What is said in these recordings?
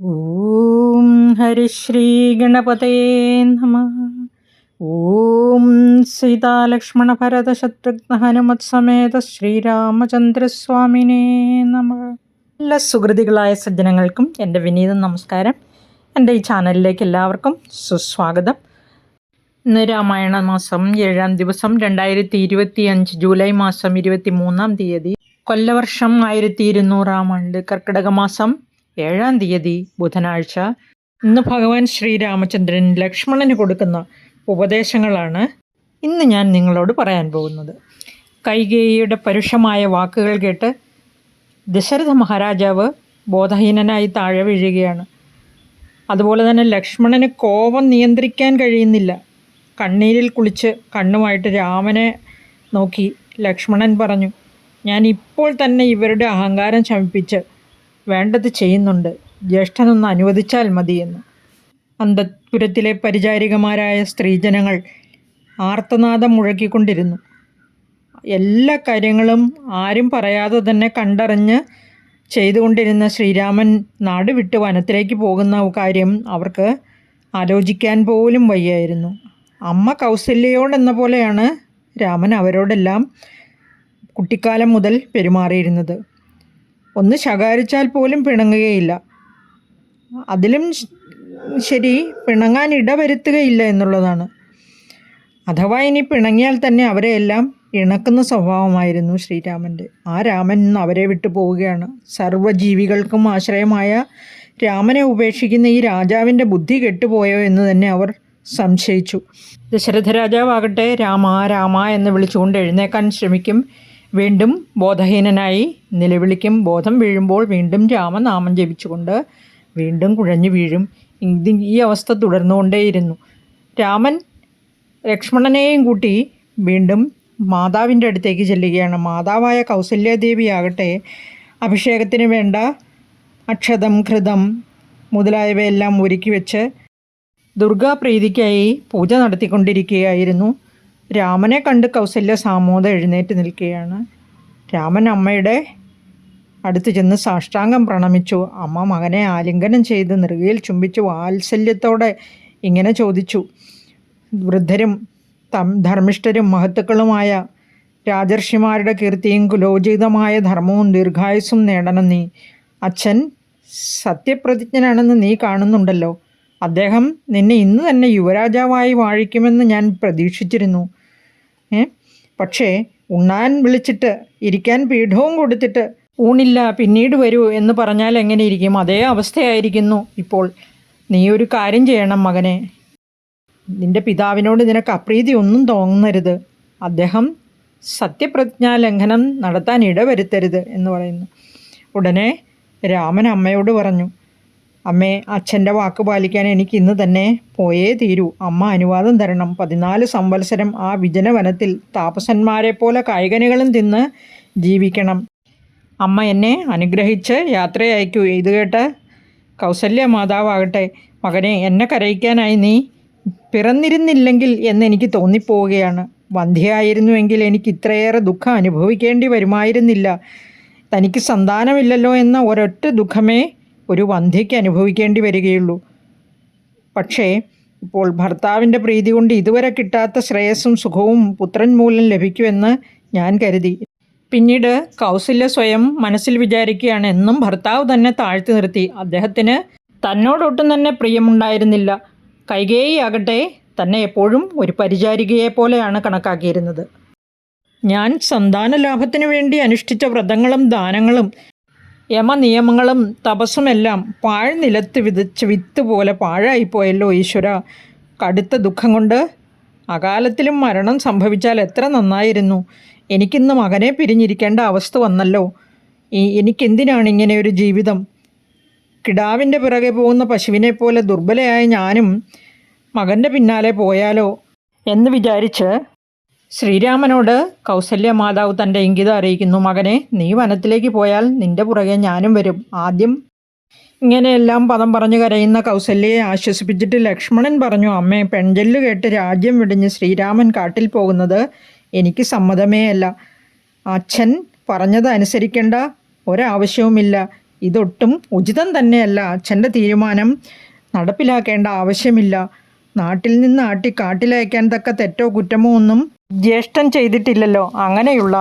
ഓം ഹരിശ്രീ ഗണപതേ നമഃ. ഓം സീതാലക്ഷ്മണ ഭരത ശത്രുഘ്ന ഹനുമത് സമേത ശ്രീരാമചന്ദ്രസ്വാമിനേ നമഃ. എല്ലാ സുഹൃതികളായ സജ്ജനങ്ങൾക്കും എൻ്റെ വിനീത നമസ്കാരം. എൻ്റെ ഈ ചാനലിലേക്ക് എല്ലാവർക്കും സുസ്വാഗതം. ഇന്ന് രാമായണ മാസം 7-ാം ദിവസം 2025 ജൂലൈ മാസം 23-ാം തീയതി, കൊല്ലവർഷം 1200-ാം ആണ്ട്, കർക്കിടക മാസം 7-ാം തീയതി ബുധനാഴ്ച. ഇന്ന് ഭഗവാൻ ശ്രീരാമചന്ദ്രൻ ലക്ഷ്മണന് കൊടുക്കുന്ന ഉപദേശങ്ങളാണ് ഇന്ന് ഞാൻ നിങ്ങളോട് പറയാൻ പോകുന്നത്. കൈകേയിയുടെ പരുഷമായ വാക്കുകൾ കേട്ട് ദശരഥ മഹാരാജാവ് ബോധഹീനനായി താഴെ വീഴുകയാണ്. അതുപോലെ തന്നെ ലക്ഷ്മണന് കോപം നിയന്ത്രിക്കാൻ കഴിയുന്നില്ല. കണ്ണീരിൽ കുളിച്ച് കണ്ണുമായിട്ട് രാമനെ നോക്കി ലക്ഷ്മണൻ പറഞ്ഞു, ഞാൻ ഇപ്പോൾ തന്നെ ഇവരുടെ അഹങ്കാരം ശമിപ്പിച്ച് വേണ്ടത് ചെയ്യുന്നുണ്ട്, ജ്യേഷ്ഠനൊന്ന് അനുവദിച്ചാൽ മതിയെന്ന്. അന്തഃപുരത്തിലെ പരിചാരികമാരായ സ്ത്രീജനങ്ങൾ ആർത്തനാദം മുഴക്കിക്കൊണ്ടിരുന്നു. എല്ലാ കാര്യങ്ങളും ആരും പറയാതെ തന്നെ കണ്ടറിഞ്ഞ് ചെയ്തുകൊണ്ടിരുന്ന ശ്രീരാമൻ നാട് വിട്ട് വനത്തിലേക്ക് പോകുന്ന കാര്യം അവർക്ക് ആലോചിക്കാൻ പോലും വയ്യായിരുന്നു. അമ്മ കൗസല്യയോടെന്ന പോലെയാണ് രാമൻ അവരോടെല്ലാം കുട്ടിക്കാലം മുതൽ പെരുമാറിയിരുന്നത്. ഒന്ന് ശകാരിച്ചാൽ പോലും പിണങ്ങുകയില്ല. അതിലും ശരി, പിണങ്ങാൻ ഇടവരുത്തുകയില്ല എന്നുള്ളതാണ്. അഥവാ ഇനി പിണങ്ങിയാൽ തന്നെ അവരെ എല്ലാം ഇണക്കുന്ന സ്വഭാവമായിരുന്നു ശ്രീരാമൻ്റെ. ആ രാമൻ ഇന്ന് അവരെ വിട്ടു പോവുകയാണ്. സർവ്വജീവികൾക്കും ആശ്രയമായ രാമനെ ഉപേക്ഷിക്കുന്ന ഈ രാജാവിൻ്റെ ബുദ്ധി കെട്ടുപോയോ എന്ന് തന്നെ അവർ സംശയിച്ചു. ദശരഥ രാജാവാകട്ടെ രാമ രാമ എന്ന് വിളിച്ചുകൊണ്ട് എഴുന്നേക്കാൻ ശ്രമിക്കും. വീണ്ടും ബോധഹീനനായി നിലവിളിക്കും. ബോധം വീഴുമ്പോൾ വീണ്ടും രാമനാമം ജപിച്ചുകൊണ്ട് വീണ്ടും കുഴഞ്ഞു വീഴും. ഈ അവസ്ഥ തുടർന്നുകൊണ്ടേയിരുന്നു. രാമൻ ലക്ഷ്മണനെയും കൂട്ടി വീണ്ടും മാതാവിൻ്റെ അടുത്തേക്ക് ചെല്ലുകയാണ്. മാതാവായ കൗസല്യാദേവിയാകട്ടെ അഭിഷേകത്തിന് വേണ്ട അക്ഷതം ഘൃതം മുതലായവയെല്ലാം ഒരുക്കി വെച്ച് ദുർഗാപ്രീതിക്കായി പൂജ നടത്തിക്കൊണ്ടിരിക്കുകയായിരുന്നു. രാമനെ കണ്ട് കൗസല്യ സാമോദം എഴുന്നേറ്റ് നിൽക്കുകയാണ്. രാമൻ അമ്മയുടെ അടുത്ത് ചെന്ന് സാഷ്ടാംഗം പ്രണമിച്ചു. അമ്മ മകനെ ആലിംഗനം ചെയ്ത് നെറുകയിൽ ചുംബിച്ചു വാത്സല്യത്തോടെ ഇങ്ങനെ ചോദിച്ചു, വൃദ്ധരും ധർമ്മിഷ്ഠരും മഹത്തുക്കളുമായ രാജർഷിമാരുടെ കീർത്തിയും കുലോചിതമായ ധർമ്മവും ദീർഘായുസ്സും നേടണം നീ. അച്ഛൻ സത്യപ്രതിജ്ഞനാണെന്ന് നീ കാണുന്നുണ്ടല്ലോ. അദ്ദേഹം നിന്നെ ഇന്ന് തന്നെ യുവരാജാവായി വാഴിക്കുമെന്ന് ഞാൻ പ്രതീക്ഷിച്ചിരുന്നു. പക്ഷേ ഉണ്ണാൻ വിളിച്ചിട്ട് ഇരിക്കാൻ പീഠവും കൊടുത്തിട്ട് ഊണില്ല പിന്നീട് വരൂ എന്ന് പറഞ്ഞാൽ എങ്ങനെ ഇരിക്കും? അതേ അവസ്ഥയായിരിക്കുന്നു ഇപ്പോൾ. നീ ഒരു കാര്യം ചെയ്യണം മകനെ. നിൻ്റെ പിതാവിനോട് നിനക്ക് അപ്രീതി ഒന്നും തോന്നരുത്. അദ്ദേഹം സത്യപ്രതിജ്ഞാ ലംഘനം നടത്താൻ ഇടവരുത്തരുത് എന്ന് പറയുന്നു. ഉടനെ രാമൻ അമ്മയോട് പറഞ്ഞു, അമ്മേ, അച്ഛൻ്റെ വാക്ക് പാലിക്കാൻ എനിക്ക് ഇന്ന് തന്നെ പോയേ തീരൂ. അമ്മ അനുവാദം തരണം. 14 സംവത്സരം ആ വിജനവനത്തിൽ താപസന്മാരെ പോലെ കായ്കനികളും തിന്ന് ജീവിക്കണം. അമ്മ എന്നെ അനുഗ്രഹിച്ച് യാത്രയയക്കൂ. ഇത് കേട്ട് കൗസല്യ മാതാവാകട്ടെ, മകനെ, എന്നെ കരയിക്കാനായി നീ പിറന്നിരുന്നില്ലെങ്കിൽ എന്നെനിക്ക് തോന്നിപ്പോവുകയാണ്. വന്ധ്യയായിരുന്നുവെങ്കിൽ എനിക്ക് ഇത്രയേറെ ദുഃഖം അനുഭവിക്കേണ്ടി വരുമായിരുന്നില്ല. തനിക്ക് സന്താനമില്ലല്ലോ എന്ന ഒരൊറ്റ ദുഃഖമേ ഒരു വന്ധ്യയ്ക്ക് അനുഭവിക്കേണ്ടി വരികയുള്ളൂ. പക്ഷേ ഇപ്പോൾ ഭർത്താവിൻ്റെ പ്രീതി കൊണ്ട് ഇതുവരെ കിട്ടാത്ത ശ്രേയസ്സും സുഖവും പുത്രൻ മൂലം ലഭിക്കുമെന്ന് ഞാൻ കരുതി. പിന്നീട് കൗസല്യ സ്വയം മനസ്സിൽ വിചാരിക്കുകയാണ്, എന്നും ഭർത്താവ് തന്നെ താഴ്ത്തി നിർത്തി. അദ്ദേഹത്തിന് തന്നോടൊട്ടും തന്നെ പ്രിയമുണ്ടായിരുന്നില്ല. കൈകേയി ആകട്ടെ തന്നെ എപ്പോഴും ഒരു പരിചാരികയെ പോലെയാണ് കണക്കാക്കിയിരുന്നത്. ഞാൻ സന്താന ലാഭത്തിനു വേണ്ടി അനുഷ്ഠിച്ച വ്രതങ്ങളും ദാനങ്ങളും യമനിയമങ്ങളും തപസ്സുമെല്ലാം പാഴ്നിലത്ത് വിതച്ച് വിത്ത് പോലെ പാഴായിപ്പോയല്ലോ ഈശ്വര. കടുത്ത ദുഃഖം കൊണ്ട് അകാലത്തിലും മരണം സംഭവിച്ചാൽ എത്ര നന്നായിരുന്നു. എനിക്കിന്ന് മകനെ പിരിഞ്ഞിരിക്കേണ്ട അവസ്ഥ വന്നല്ലോ. എനിക്കെന്തിനാണ് ഇങ്ങനെ ഒരു ജീവിതം? കിടാവിൻ്റെ പിറകെ പോകുന്ന പശുവിനെ പോലെ ദുർബലയായ ഞാനും മകൻ്റെ പിന്നാലെ പോയാലോ എന്ന് വിചാരിച്ച് ശ്രീരാമനോട് കൗസല്യ മാതാവ് തൻ്റെ ഇംഗിതം അറിയിക്കുന്നു. മകനെ, നീ വനത്തിലേക്ക് പോയാൽ നിൻ്റെ പുറകെ ഞാനും വരും. ആദ്യം ഇങ്ങനെയെല്ലാം പദം പറഞ്ഞു കരയുന്ന കൗസല്യയെ ആശ്വസിപ്പിച്ചിട്ട് ലക്ഷ്മണൻ പറഞ്ഞു, അമ്മേ, പെൺചൊല്ലു കേട്ട് രാജ്യം വെടിഞ്ഞ് ശ്രീരാമൻ കാട്ടിൽ പോകുന്നത് എനിക്ക് സമ്മതമേ അല്ല. അച്ഛൻ പറഞ്ഞത് അനുസരിക്കേണ്ട ഒരാവശ്യവുമില്ല. ഇതൊട്ടും ഉചിതം തന്നെയല്ല. അച്ഛൻ്റെ തീരുമാനം നടപ്പിലാക്കേണ്ട ആവശ്യമില്ല. നാട്ടിൽ നിന്ന് ആട്ടി കാട്ടിലയക്കാൻ തക്ക തെറ്റോ കുറ്റമോ ഒന്നും ജ്യേഷ്ഠൻ ചെയ്തിട്ടില്ലല്ലോ. അങ്ങനെയുള്ള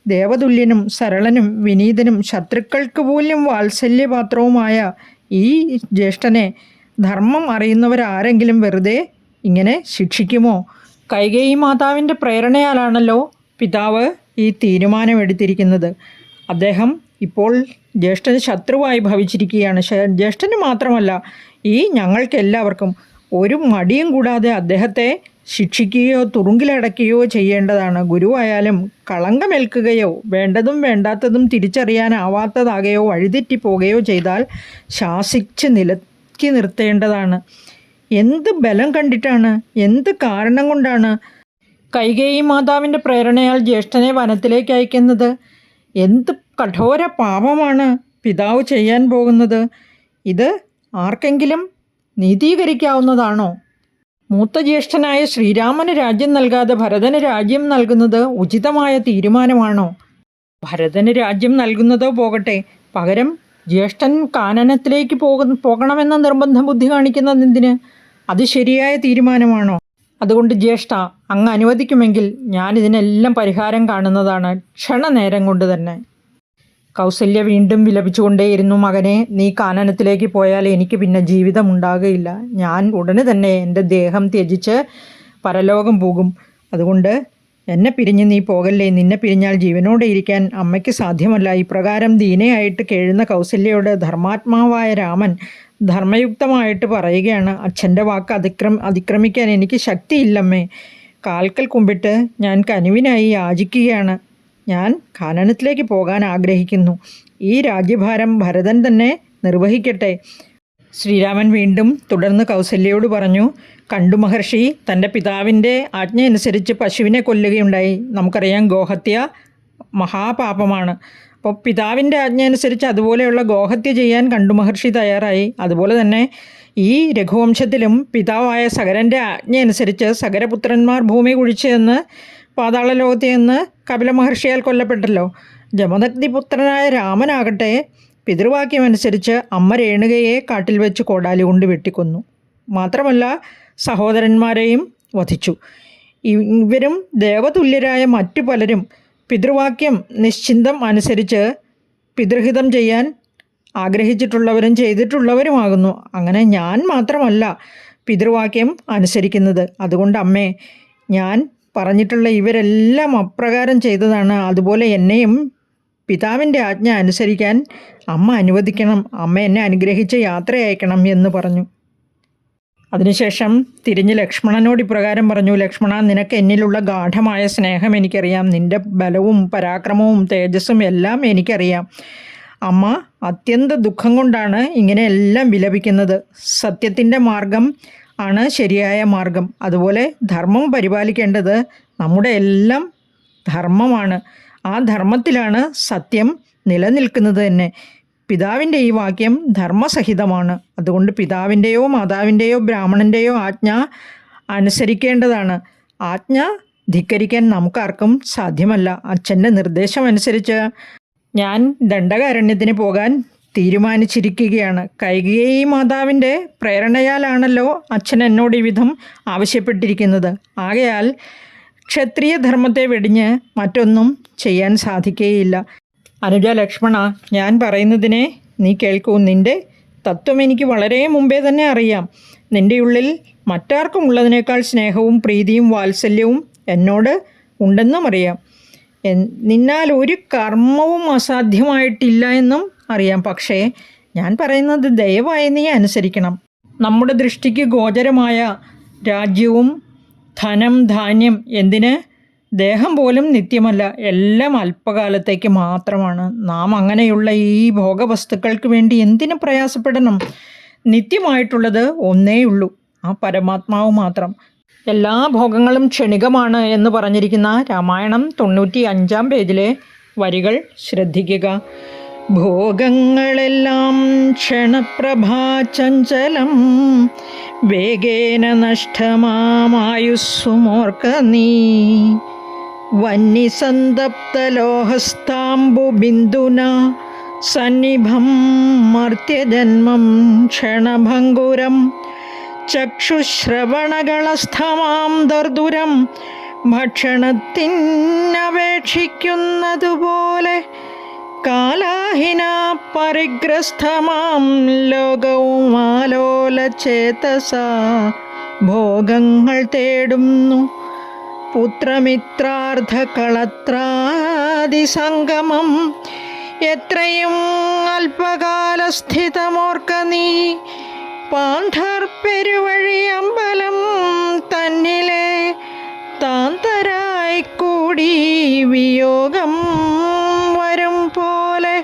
ദേവതുല്യനും സരളനും വിനീതനും ശത്രുക്കൾക്ക് പോലും വാത്സല്യപാത്രവുമായ ഈ ജ്യേഷ്ഠനെ ധർമ്മം അറിയുന്നവരാരെങ്കിലും വെറുതെ ഇങ്ങനെ ശിക്ഷിക്കുമോ? കൈകേയി മാതാവിൻ്റെ പ്രേരണയാലാണല്ലോ പിതാവ് ഈ തീരുമാനമെടുത്തിരിക്കുന്നത്. അദ്ദേഹം ഇപ്പോൾ ജ്യേഷ്ഠന് ശത്രുവായി ഭവിച്ചിരിക്കുകയാണ്. ജ്യേഷ്ഠന് മാത്രമല്ല, ഈ ഞങ്ങൾക്കെല്ലാവർക്കും ഒരു മടിയും കൂടാതെ അദ്ദേഹത്തെ ശിക്ഷിക്കുകയോ തുറുങ്കിലടയ്ക്കുകയോ ചെയ്യേണ്ടതാണ്. ഗുരുവായാലും കളങ്കമേൽക്കുകയോ വേണ്ടതും വേണ്ടാത്തതും തിരിച്ചറിയാനാവാത്തതാകുകയോ വഴിതെറ്റിപ്പോകുകയോ ചെയ്താൽ ശാസിച്ച് നിലക്കി നിർത്തേണ്ടതാണ്. എന്ത് ബലം കണ്ടിട്ടാണ്, എന്ത് കാരണം കൊണ്ടാണ് കൈകേയി മാതാവിൻ്റെ പ്രേരണയാൽ ജ്യേഷ്ഠനെ വനത്തിലേക്ക് അയക്കുന്നത്? എന്ത് കഠോര പാപമാണ് പിതാവ് ചെയ്യാൻ പോകുന്നത്? ഇത് ആർക്കെങ്കിലും നീതീകരിക്കാവുന്നതാണോ? മൂത്ത ജ്യേഷ്ഠനായ ശ്രീരാമന് രാജ്യം നൽകാതെ ഭരതന് രാജ്യം നൽകുന്നത് ഉചിതമായ തീരുമാനമാണോ? ഭരതന് രാജ്യം നൽകുന്നതോ പോകട്ടെ, പകരം ജ്യേഷ്ഠൻ കാനനത്തിലേക്ക് പോകണമെന്ന നിർബന്ധ ബുദ്ധി കാണിക്കുന്നതെന്തിന്? അത് ശരിയായ തീരുമാനമാണോ? അതുകൊണ്ട് ജ്യേഷ്ഠ, അങ്ങ് അനുവദിക്കുമെങ്കിൽ ഞാനിതിനെല്ലാം പരിഹാരം കാണുന്നതാണ്, ക്ഷണനേരം കൊണ്ട് തന്നെ. കൗസല്യ വീണ്ടും വിലപിച്ചുകൊണ്ടേയിരുന്നു. മകനെ, നീ കാനനത്തിലേക്ക് പോയാൽ എനിക്ക് പിന്നെ ജീവിതമുണ്ടാകുകയില്ല. ഞാൻ ഉടനെ തന്നെ എൻ്റെ ദേഹം ത്യജിച്ച് പരലോകം പോകും. അതുകൊണ്ട് എന്നെ പിരിഞ്ഞ് നീ പോകല്ലേ. നിന്നെ പിരിഞ്ഞാൽ ജീവനോടെ ഇരിക്കാൻ അമ്മയ്ക്ക് സാധ്യമല്ല. ഇപ്രകാരം ദീനയായിട്ട് കേഴുന്ന കൗസല്യയോട് ധർമാത്മാവായ രാമൻ ധർമ്മയുക്തമായിട്ട് പറയുകയാണ്, അച്ഛൻ്റെ വാക്ക് അതിക്രമിക്കാൻ എനിക്ക് ശക്തിയില്ലമ്മേ. കാൽക്കൽ കുമ്പിട്ട് ഞാൻ കനിവിനായി യാചിക്കുകയാണ്. ഞാൻ കാനനത്തിലേക്ക് പോകാൻ ആഗ്രഹിക്കുന്നു. ഈ രാജ്യഭാരം ഭരതൻ തന്നെ നിർവഹിക്കട്ടെ. ശ്രീരാമൻ വീണ്ടും തുടർന്ന് കൗസല്യയോട് പറഞ്ഞു, കണ്ടു മഹർഷി തൻ്റെ പിതാവിൻ്റെ ആജ്ഞ അനുസരിച്ച് പശുവിനെ കൊല്ലുകയുണ്ടായി. നമുക്കറിയാം, ഗോഹത്യ മഹാപാപമാണ്. അപ്പോൾ പിതാവിൻ്റെ ആജ്ഞ അനുസരിച്ച് അതുപോലെയുള്ള ഗോഹത്യ ചെയ്യാൻ കണ്ടു മഹർഷി തയ്യാറായി. അതുപോലെ തന്നെ ഈ രഘുവംശത്തിലും പിതാവായ സഗരൻ്റെ ആജ്ഞ അനുസരിച്ച് സഗരപുത്രന്മാർ ഭൂമി കുഴിച്ച് എന്ന് പാതാള ലോകത്ത് നിന്ന് കപില മഹർഷിയാൽ കൊല്ലപ്പെട്ടല്ലോ. ജമദഗ്നിപുത്രനായ രാമനാകട്ടെ പിതൃവാക്യമനുസരിച്ച് അമ്മ രേണുകയെ കാട്ടിൽ വെച്ച് കോടാലി കൊണ്ട് വെട്ടിക്കൊന്നു. മാത്രമല്ല സഹോദരന്മാരെയും വധിച്ചു. ഇവരും ദേവതുല്യരായ മറ്റു പലരും പിതൃവാക്യം നിശ്ചിന്തം അനുസരിച്ച് പിതൃഹിതം ചെയ്യാൻ ആഗ്രഹിച്ചിട്ടുള്ളവരും ചെയ്തിട്ടുള്ളവരുമാകുന്നു. അങ്ങനെ ഞാൻ മാത്രമല്ല പിതൃവാക്യം അനുസരിക്കുന്നത്. അതുകൊണ്ട് അമ്മേ, ഞാൻ പറഞ്ഞിട്ടുള്ള ഇവരെല്ലാം അപ്രകാരം ചെയ്തതാണ്. അതുപോലെ എന്നെയും പിതാവിൻ്റെ ആജ്ഞ അനുസരിക്കാൻ അമ്മ അനുവദിക്കണം. അമ്മ എന്നെ അനുഗ്രഹിച്ച് യാത്ര അയക്കണം എന്ന് പറഞ്ഞു. അതിനുശേഷം തിരിഞ്ഞ് ലക്ഷ്മണനോട് ഇപ്രകാരം പറഞ്ഞു, ലക്ഷ്മണ, നിനക്ക് എന്നിലുള്ള ഗാഠമായ സ്നേഹം എനിക്കറിയാം. നിൻ്റെ ബലവും പരാക്രമവും തേജസ്സും എല്ലാം എനിക്കറിയാം. അമ്മ അത്യന്ത ദുഃഖം കൊണ്ടാണ് ഇങ്ങനെയെല്ലാം വിലപിക്കുന്നത്. സത്യത്തിൻ്റെ മാർഗം ആണ് ശരിയായ മാർഗം. അതുപോലെ ധർമ്മം പരിപാലിക്കേണ്ടത് നമ്മുടെ എല്ലാം ധർമ്മമാണ്. ആ ധർമ്മത്തിലാണ് സത്യം നിലനിൽക്കുന്നത് തന്നെ. പിതാവിൻ്റെ ഈ വാക്യം ധർമ്മസഹിതമാണ്. അതുകൊണ്ട് പിതാവിൻ്റെയോ മാതാവിൻ്റെയോ ബ്രാഹ്മണൻ്റെയോ ആജ്ഞ അനുസരിക്കേണ്ടതാണ്. ആജ്ഞ ധിക്കരിക്കാൻ നമുക്കാർക്കും സാധ്യമല്ല. അച്ഛൻ്റെ നിർദ്ദേശമനുസരിച്ച് ഞാൻ ദണ്ഡകാരണ്യത്തിന് പോകാൻ തീരുമാനിച്ചിരിക്കുകയാണ്. കൈകേയി മാതാവിൻ്റെ പ്രേരണയാലാണല്ലോ അച്ഛൻ എന്നോട് ഈ വിധം ആവശ്യപ്പെട്ടിരിക്കുന്നത്. ആകയാൽ ക്ഷത്രിയ ധർമ്മത്തെ വെടിഞ്ഞ് മറ്റൊന്നും ചെയ്യാൻ സാധിക്കുകയില്ല. അനുജ ലക്ഷ്മണ, ഞാൻ പറയുന്നതിനെ നീ കേൾക്കൂ. നിൻ്റെ തത്വം എനിക്ക് വളരെ മുമ്പേ തന്നെ അറിയാം. നിൻ്റെ ഉള്ളിൽ മറ്റാർക്കും ഉള്ളതിനേക്കാൾ സ്നേഹവും പ്രീതിയും വാത്സല്യവും എന്നോട് ഉണ്ടെന്നും അറിയാം. നിന്നാൽ ഒരു കർമ്മവും അസാധ്യമായിട്ടില്ല എന്നും അറിയാം. പക്ഷേ ഞാൻ പറയുന്നത് ദയവായി നീ അനുസരിക്കണം. നമ്മുടെ ദൃഷ്ടിക്ക് ഗോചരമായ രാജ്യവും ധനം ധാന്യം എന്തിന്, ദേഹം പോലും നിത്യമല്ല, എല്ലാം അല്പകാലത്തേക്ക് മാത്രമാണ്. നാം അങ്ങനെയുള്ള ഈ ഭോഗവസ്തുക്കൾക്ക് വേണ്ടി എന്തിനു പ്രയാസപ്പെടണം? നിത്യമായിട്ടുള്ളത് ഒന്നേയുള്ളൂ, ആ പരമാത്മാവ് മാത്രം. എല്ലാ ഭോഗങ്ങളും ക്ഷണികമാണ് എന്ന് പറഞ്ഞിരിക്കുന്ന രാമായണം 95-ാം പേജിലെ വരികൾ ശ്രദ്ധിക്കുക. ഭോഗങ്ങളെല്ലാം ക്ഷണപ്രഭാചഞ്ചലം വേഗേന നഷ്ടമായുസ്സുമോർക്ക നീ വന്യസന്തപ്തലോഹസ്താംബുബിന്ദുന സന്നിഭം മർത്യജന്മം ക്ഷണഭംഗുരം ചക്ഷുശ്രവണകളസ്ഥമാം ദർദുരം ഭക്ഷണത്തിനപേക്ഷിക്കുന്നതുപോലെ കാലാഹിന പരിഗ്രസ്ഥമാം ലോകവും ആലോലചേതസ ഭോഗങ്ങൾ തേടുന്നു. പുത്രമിത്രാർദ്ധകളത്രാദിസംഗമം എത്രയും അല്പകാലസ്ഥിതമോർക്ക നീ. പാണ്ഡർ പെരുവഴി അമ്പലം തന്നിലെ താന്തരായി കൂടി വിയോഗം വരും പോലെ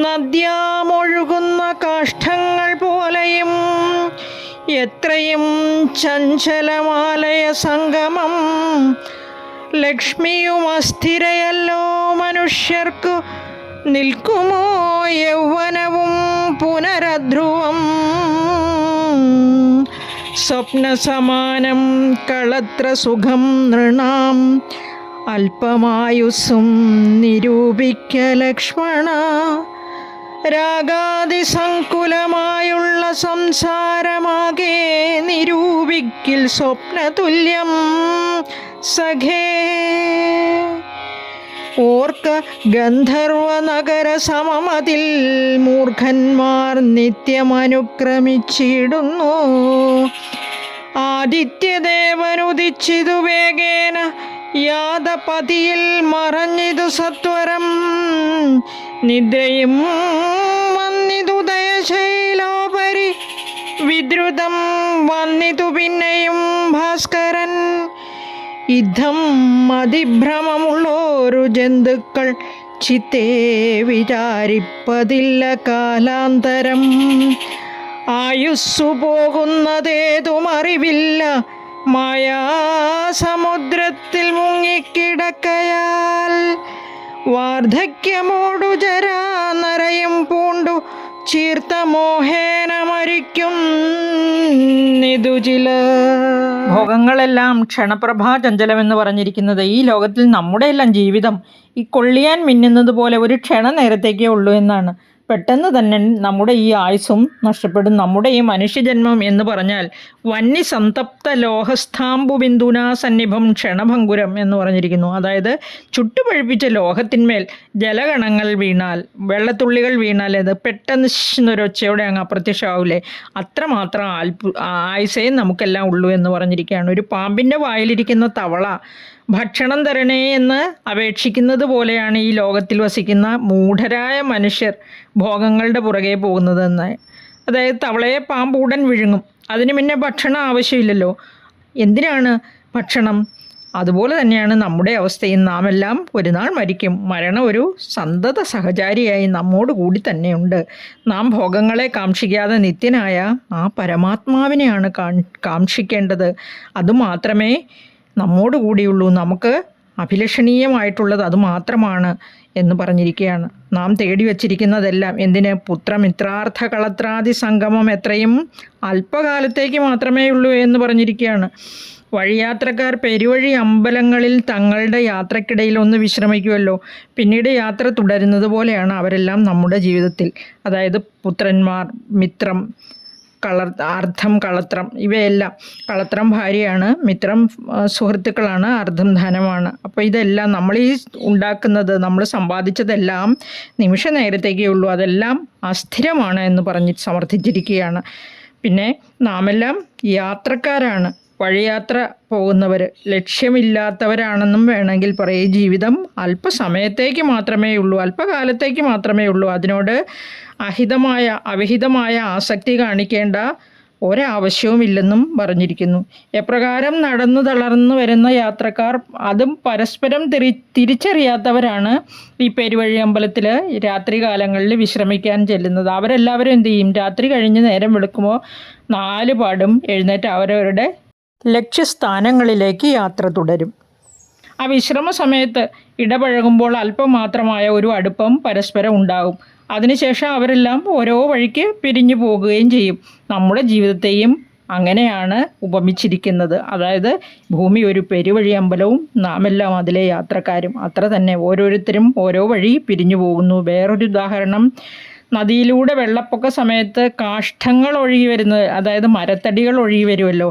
നദ്യാമൊഴുകുന്ന കാഷ്ഠങ്ങൾ പോലെയും എത്രയും ചഞ്ചലമാലയ സംഗമം. ലക്ഷ്മിയും അസ്ഥിരയല്ലോ മനുഷ്യർക്കു, നിൽക്കുമോ യൗവനവും പുനരധ്രുവം. സ്വപ്നസമാനം കളത്ര സുഖം നൃണാം അല്പമായുസ്സും നിരൂപിക്ക ലക്ഷ്മണ. രാഗാതിസങ്കുലമായുള്ള സംസാരമാകെ നിരൂപിക്കിൽ സ്വപ്നതുല്യം സഖേ. ഓർക്ക ഗന്ധർവ നഗര സമമതിൽ മൂർഖന്മാർ നിത്യമനുക്രമിച്ചിടുന്നു. ആദിത്യദേവനുദിച്ചിതു വേഗേന യാതപതിയിൽ മറഞ്ഞിതു സത്വരം. നിദ്രയും വന്നിതു ദയശൈലോപരി വിദ്രുതം വന്നിതു പിന്നെയും ഭാസ്കരൻ. യുദ്ധം അതിഭ്രമമുള്ളോരു ജന്തുക്കൾ ചിത്തേ വിചാരിപ്പതില്ല കാലാന്തരം. ആയുസ്സു പോകുന്നതേതും അറിവില്ല, മായാസമുദ്രത്തിൽ മുങ്ങിക്കിടക്കയാൽ. വാർദ്ധക്യമോടു ജരാ നരയും പൂണ്ടു ചീർത്ത മോഹേന മരിക്കും നിതുചില. ഭോഗങ്ങളെല്ലാം ക്ഷണപ്രഭാചഞ്ചലമെന്ന് പറഞ്ഞിരിക്കുന്നത് ഈ ലോകത്തിൽ നമ്മുടെ എല്ലാം ജീവിതം ഈ കൊള്ളിയാൻ മിന്നുന്നത് പോലെ ഒരു ക്ഷണനേരത്തേക്കേ ഉള്ളൂ എന്നാണ്. പെട്ടെന്ന് തന്നെ നമ്മുടെ ഈ ആയുസ്സും നഷ്ടപ്പെടും. നമ്മുടെ ഈ മനുഷ്യജന്മം എന്ന് പറഞ്ഞാൽ വന്യസന്തപ്ത ലോഹസ്ഥാംബു ബിന്ദുനാ സന്നിഭം ക്ഷണഭംഗുരം എന്ന് പറഞ്ഞിരിക്കുന്നു. അതായത് ചുട്ടുപഴുപ്പിച്ച ലോഹത്തിന്മേൽ ജലകണങ്ങൾ വീണാൽ, വെള്ളത്തുള്ളികൾ വീണാൽ അത് പെട്ടെന്ന് എന്നൊരൊച്ചയോടെ അങ്ങ് അപ്രത്യക്ഷമാവില്ലേ, അത്രമാത്രം ആയുസേ നമുക്കെല്ലാം ഉള്ളൂ എന്ന് പറഞ്ഞിരിക്കുകയാണ്. ഒരു പാമ്പിൻ്റെ വായിലിരിക്കുന്ന തവള ഭക്ഷണം തരണേ എന്ന് അപേക്ഷിക്കുന്നത് പോലെയാണ് ഈ ലോകത്തിൽ വസിക്കുന്ന മൂഢരായ മനുഷ്യർ ഭോഗങ്ങളുടെ പുറകെ പോകുന്നതെന്ന്. അതായത് തവളയെ പാമ്പ് ഉടൻ വിഴുങ്ങും, അതിന് പിന്നെ ഭക്ഷണം ആവശ്യമില്ലല്ലോ. എന്തിനാണ് ഭക്ഷണം? അതുപോലെ തന്നെയാണ് നമ്മുടെ അവസ്ഥയും. നാം എല്ലാം ഒരു നാൾ മരിക്കും. മരണം ഒരു സന്തത സഹചാരിയായി നമ്മോട് കൂടി തന്നെയുണ്ട്. നാം ഭോഗങ്ങളെ കാക്ഷിക്കാതെ നിത്യനായ ആ പരമാത്മാവിനെയാണ് കാക്ഷിക്കേണ്ടത്. അതുമാത്രമേ നമ്മോട് കൂടിയുള്ളൂ. നമുക്ക് അഭിലഷണീയമായിട്ടുള്ളത് അതുമാത്രമാണ് എന്ന് പറഞ്ഞിരിക്കുകയാണ്. നാം തേടി വച്ചിരിക്കുന്നതെല്ലാം എന്തിന്? പുത്രമിത്രാർത്ഥ കളത്രാദി സംഗമം എത്രയും അല്പകാലത്തേക്ക് മാത്രമേ ഉള്ളൂ എന്ന് പറഞ്ഞിരിക്കുകയാണ്. വഴിയാത്രക്കാർ പെരുവഴി അമ്പലങ്ങളിൽ തങ്ങളുടെ യാത്രക്കിടയിൽ ഒന്ന് വിശ്രമിക്കുമല്ലോ, പിന്നീട് യാത്ര തുടരുന്നത് പോലെയാണ് അവരെല്ലാം നമ്മുടെ ജീവിതത്തിൽ. അതായത് പുത്രന്മാർ, മിത്രം, അർത്ഥം, കളത്രം, ഇവയെല്ലാം. കളത്രം ഭാര്യയാണ്, മിത്രം സുഹൃത്തുക്കളാണ്, അർത്ഥം ധനമാണ്. അപ്പോൾ ഇതെല്ലാം നമ്മൾ ഈ ഉണ്ടാക്കുന്നത്, നമ്മൾ സമ്പാദിച്ചതെല്ലാം നിമിഷ നേരത്തേക്കേ ഉള്ളൂ. അതെല്ലാം അസ്ഥിരമാണ് എന്ന് പറഞ്ഞ് സമർത്ഥിച്ചിരിക്കുകയാണ്. പിന്നെ നാമെല്ലാം യാത്രക്കാരാണ്, വഴിയാത്ര പോകുന്നവർ, ലക്ഷ്യമില്ലാത്തവരാണെന്നും വേണമെങ്കിൽ പറയും. ജീവിതം അല്പസമയത്തേക്ക് മാത്രമേ ഉള്ളൂ, അല്പകാലത്തേക്ക് മാത്രമേ ഉള്ളൂ. അതിനോട് അവിഹിതമായ ആസക്തി കാണിക്കേണ്ട ഒരാവശ്യവുമില്ലെന്നും പറഞ്ഞിരിക്കുന്നു. എപ്രകാരം നടന്നു തളർന്നു വരുന്ന യാത്രക്കാർ, അതും പരസ്പരം തിരിച്ചറിയാത്തവരാണ് ഈ പെരുവഴി അമ്പലത്തിൽ രാത്രി കാലങ്ങളിൽ വിശ്രമിക്കാൻ ചെല്ലുന്നത്. അവരെല്ലാവരും എന്ത് ചെയ്യും? രാത്രി കഴിഞ്ഞ് നേരം വെളുക്കുമ്പോൾ 4 പാടും എഴുന്നേറ്റ് അവരവരുടെ ലക്ഷ്യസ്ഥാനങ്ങളിലേക്ക് യാത്ര തുടരും. ആ വിശ്രമ സമയത്ത് ഇടപഴകുമ്പോൾ അല്പം മാത്രമായ ഒരു അടുപ്പം പരസ്പരം ഉണ്ടാകും. അതിനുശേഷം അവരെല്ലാം ഓരോ വഴിക്ക് പിരിഞ്ഞു പോകുകയും ചെയ്യും. നമ്മുടെ ജീവിതത്തെയും അങ്ങനെയാണ് ഉപമിച്ചിരിക്കുന്നത്. അതായത് ഭൂമി ഒരു പെരുവഴി അമ്പലവും നാമെല്ലാം അതിലെ യാത്രക്കാരും. അത്ര തന്നെ, ഓരോരുത്തരും ഓരോ വഴി പിരിഞ്ഞു പോകുന്നു. വേറൊരു ഉദാഹരണം, നദിയിലൂടെ വെള്ളപ്പൊക്ക സമയത്ത് കാഷ്ഠങ്ങൾ ഒഴുകി വരുന്നത്, അതായത് മരത്തടികൾ ഒഴുകി വരുമല്ലോ,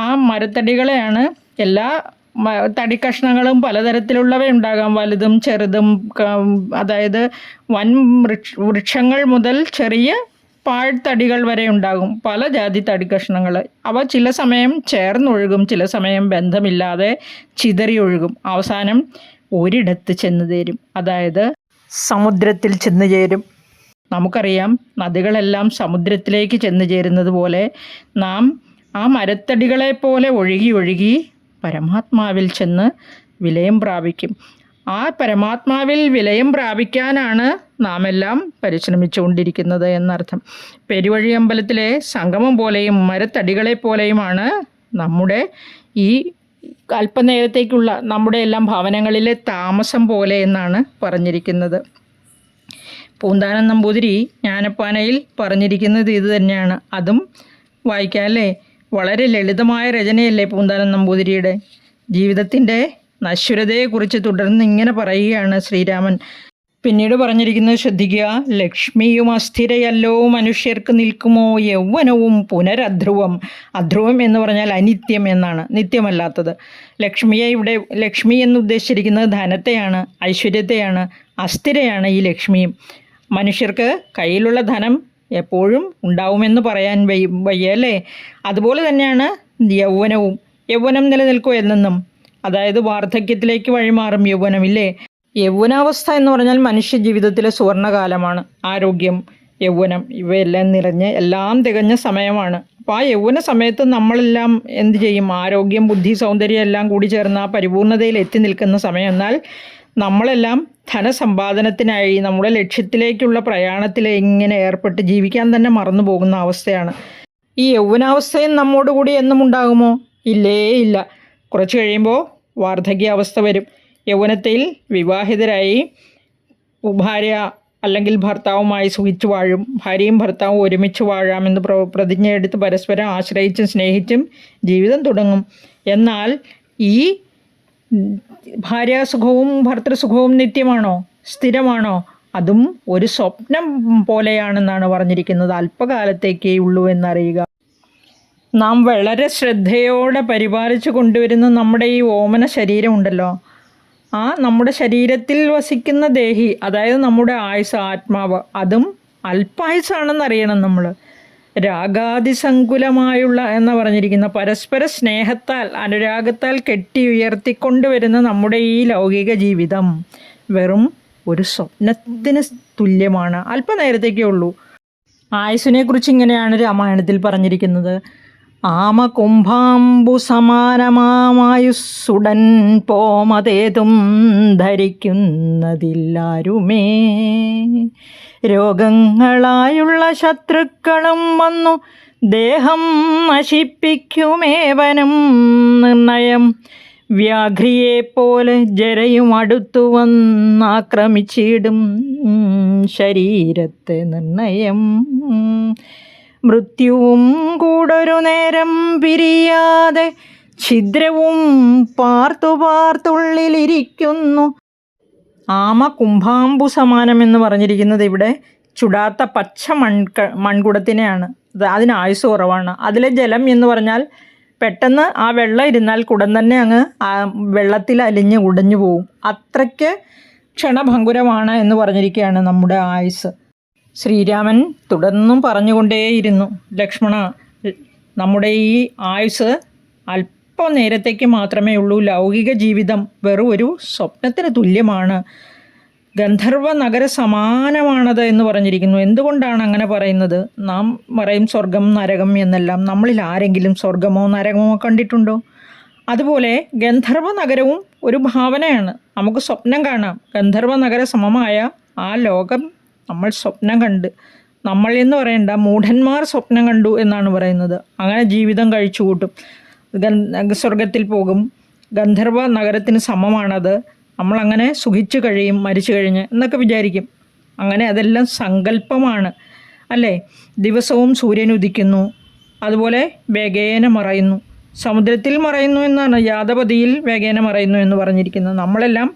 ആ മരത്തടികളെയാണ് എല്ലാ തടിക്കഷ്ണങ്ങളും പലതരത്തിലുള്ളവയുണ്ടാകാം, വലുതും ചെറുതും. അതായത് വൻ വൃക്ഷങ്ങൾ മുതൽ ചെറിയ പാഴ്ത്തടികൾ വരെ ഉണ്ടാകും, പല ജാതി തടിക്കഷ്ണങ്ങൾ. അവ ചില സമയം ചേർന്നൊഴുകും, ചില സമയം ബന്ധമില്ലാതെ ചിതറി ഒഴുകും. അവസാനം ഒരിടത്ത് ചെന്ന് ചേരും, അതായത് സമുദ്രത്തിൽ ചെന്ന് ചേരും. നമുക്കറിയാം, നദികളെല്ലാം സമുദ്രത്തിലേക്ക് ചെന്ന് ചേരുന്നത് പോലെ നാം ആ മരത്തടികളെ പോലെ ഒഴുകി ഒഴുകി പരമാത്മാവിൽ ചെന്ന് വിലയം പ്രാപിക്കും. ആ പരമാത്മാവിൽ വിലയം പ്രാപിക്കാനാണ് നാം എല്ലാം പരിശ്രമിച്ചുകൊണ്ടിരിക്കുന്നത് എന്നർത്ഥം. പെരുവഴി അമ്പലത്തിലെ സംഗമം പോലെയും മരത്തടികളെ പോലെയുമാണ് നമ്മുടെ ഈ അല്പനേരത്തേക്കുള്ള നമ്മുടെ എല്ലാം ഭവനങ്ങളിലെ താമസം പോലെ എന്നാണ് പറഞ്ഞിരിക്കുന്നത്. പൂന്താനം നമ്പൂതിരി ജ്ഞാനപ്പാനയിൽ പറഞ്ഞിരിക്കുന്നത് ഇത് തന്നെയാണ്. അതും വായിക്കാം അല്ലേ? വളരെ ലളിതമായ രചനയല്ലേ പൂന്താനം നമ്പൂതിരിയുടെ. ജീവിതത്തിൻ്റെ നശ്വരതയെക്കുറിച്ച് തുടർന്ന് ഇങ്ങനെ പറയുകയാണ് ശ്രീരാമൻ. പിന്നീട് പറഞ്ഞിരിക്കുന്നത് ശ്രദ്ധിക്കുക. ലക്ഷ്മിയും അസ്ഥിരയല്ലോ മനുഷ്യർക്ക് നിൽക്കുമോ യൗവനവും പുനരധ്രുവം. അധ്രുവം എന്ന് പറഞ്ഞാൽ അനിത്യം എന്നാണ്, നിത്യമല്ലാത്തത്. ലക്ഷ്മി എന്ന് ഉദ്ദേശിച്ചിരിക്കുന്നത് ധനത്തെയാണ്, ഐശ്വര്യത്തെയാണ്. അസ്ഥിരയാണ് ഈ ലക്ഷ്മിയും. മനുഷ്യർക്ക് കയ്യിലുള്ള ധനം എപ്പോഴും ഉണ്ടാവുമെന്ന് പറയാൻ വയ്യ അല്ലേ? അതുപോലെ തന്നെയാണ് യൗവനവും. യൗവനം നിലനിൽക്കുക എന്നെന്നും, അതായത് വാർദ്ധക്യത്തിലേക്ക് വഴിമാറും യൗവനമില്ലേ? യൗവനാവസ്ഥ എന്ന് പറഞ്ഞാൽ മനുഷ്യ ജീവിതത്തിലെ സുവർണകാലമാണ്. ആരോഗ്യം, യൗവനം ഇവയെല്ലാം നിറഞ്ഞ് എല്ലാം തികഞ്ഞ സമയമാണ്. അപ്പോൾ ആ യൗവന സമയത്ത് നമ്മളെല്ലാം എന്ത് ചെയ്യും? ആരോഗ്യം, ബുദ്ധി, സൗന്ദര്യം എല്ലാം കൂടി ചേർന്ന് ആ പരിപൂർണതയിൽ എത്തി നിൽക്കുന്ന സമയം. എന്നാൽ നമ്മളെല്ലാം ധനസമ്പാദനത്തിനായി നമ്മുടെ ലക്ഷ്യത്തിലേക്കുള്ള പ്രയാണത്തിൽ ഇങ്ങനെ ഏർപ്പെട്ട് ജീവിക്കാൻ തന്നെ മറന്നു പോകുന്ന അവസ്ഥയാണ്. ഈ യൗവനാവസ്ഥയും നമ്മോടുകൂടി എന്നും ഉണ്ടാകുമോ? ഇല്ലേ ഇല്ല. കുറച്ച് കഴിയുമ്പോൾ വാർദ്ധക്യാവസ്ഥ വരും. യൗവനത്തിൽ വിവാഹിതരായി ഭാര്യ അല്ലെങ്കിൽ ഭർത്താവുമായി സുഖിച്ചു വാഴും. ഭാര്യയും ഭർത്താവും ഒരുമിച്ച് വാഴാമെന്ന് പ്രതിജ്ഞയെടുത്ത് പരസ്പരം ആശ്രയിച്ചും സ്നേഹിച്ചും ജീവിതം തുടങ്ങും. എന്നാൽ ഈ ഭാര്യാസുഖവും ഭർത്തൃസുഖവും നിത്യമാണോ? സ്ഥിരമാണോ? അതും ഒരു സ്വപ്നം പോലെയാണെന്നാണ് പറഞ്ഞിരിക്കുന്നത്. അല്പകാലത്തേക്കേ ഉള്ളൂ എന്നറിയുക. നാം വളരെ ശ്രദ്ധയോടെ പരിപാലിച്ചു കൊണ്ടുവരുന്ന നമ്മുടെ ഈ ഓമന ശരീരമുണ്ടല്ലോ, ആ നമ്മുടെ ശരീരത്തിൽ വസിക്കുന്ന ദേഹി, അതായത് നമ്മുടെ ആയുസ്, ആത്മാവ്, അതും അല്പായുസാണെന്നറിയണം നമ്മൾ. രാഗാതിസങ്കുലമായുള്ള എന്ന് പറഞ്ഞിരിക്കുന്ന പരസ്പര സ്നേഹത്താൽ അനുരാഗത്താൽ കെട്ടി ഉയർത്തിക്കൊണ്ടുവരുന്ന നമ്മുടെ ഈ ലൗകിക ജീവിതം വെറും ഒരു സ്വപ്നത്തിന് തുല്യമാണ്. അല്പനേരത്തേക്കേ ഉള്ളൂ. ആയുസ്സിനെ കുറിച്ച് ഇങ്ങനെയാണ് രാമായണത്തിൽ പറഞ്ഞിരിക്കുന്നത്. ആമകുംഭാംബു സമാനമായുസ്സുടൻ പോമതേതും ധരിക്കുന്നതില്ലാരുമേ. രോഗങ്ങളായുള്ള ശത്രുക്കളും വന്നു ദേഹം നശിപ്പിക്കുമേവനും നിർണയം. വ്യാഘ്രിയെപ്പോലെ ജരയും അടുത്തു വന്നാക്രമിച്ചിടും ശരീരത്തെ നിർണയം. മൃത്യുവും കൂടൊരു നേരം പിരിയാതെ ഛിദ്രവും പാർത്തുള്ളിലിരിക്കുന്നു. ആമ കുംഭാംബു സമാനം എന്ന് പറഞ്ഞിരിക്കുന്നത് ഇവിടെ ചുടാത്ത പച്ച മൺകുടത്തിനെയാണ്. അതിന് ആയുസ് കുറവാണ്. അതിലെ ജലം എന്ന് പറഞ്ഞാൽ പെട്ടെന്ന് ആ വെള്ളം ഇരുന്നാൽ കുടം തന്നെ അങ്ങ് ആ വെള്ളത്തിൽ അലിഞ്ഞ് ഉടഞ്ഞു പോവും. അത്രയ്ക്ക് ക്ഷണഭങ്കുരമാണ് എന്ന് പറഞ്ഞിരിക്കുകയാണ് നമ്മുടെ ആയുസ്. ശ്രീരാമൻ തുടർന്നും പറഞ്ഞുകൊണ്ടേയിരുന്നു, ലക്ഷ്മണ, നമ്മുടെ ഈ ആയുസ് അല്പം നേരത്തേക്ക് മാത്രമേ ഉള്ളൂ. ലൗകിക ജീവിതം വെറും ഒരു സ്വപ്നത്തിന് തുല്യമാണ്. ഗന്ധർവ നഗര സമാനമാണത് എന്ന് പറഞ്ഞിരിക്കുന്നു. എന്തുകൊണ്ടാണ് അങ്ങനെ പറയുന്നത്? നാം പറയും സ്വർഗം നരകം എന്നെല്ലാം. നമ്മളിൽ ആരെങ്കിലും സ്വർഗമോ നരകമോ കണ്ടിട്ടുണ്ടോ? അതുപോലെ ഗന്ധർവ നഗരവും ഒരു ഭാവനയാണ്. നമുക്ക് സ്വപ്നം കാണാം. ഗന്ധർവ നഗര സമമായ ആ ലോകം നമ്മൾ സ്വപ്നം കണ്ട്, നമ്മൾ എന്ന് പറയണ്ട, മൂഢന്മാർ സ്വപ്നം കണ്ടു എന്നാണ് പറയുന്നത്. അങ്ങനെ ജീവിതം കഴിച്ചു കൂട്ടും. സ്വർഗത്തിൽ പോകും. ഗന്ധർവ നഗരത്തിന് സമമാണത്. നമ്മളങ്ങനെ സുഖിച്ചു കഴിയും മരിച്ചു കഴിഞ്ഞ് എന്നൊക്കെ വിചാരിക്കും. അങ്ങനെ അതെല്ലാം സങ്കല്പമാണ് അല്ലേ? ദിവസവും സൂര്യൻ ഉദിക്കുന്നു, അതുപോലെ വേഗേന മറയുന്നു. സമുദ്രത്തിൽ മറയുന്നു എന്നാണ്, യാതപതിയിൽ വേഗേന മറയുന്നു എന്ന് പറഞ്ഞിരിക്കുന്നത്. നമ്മളെല്ലാം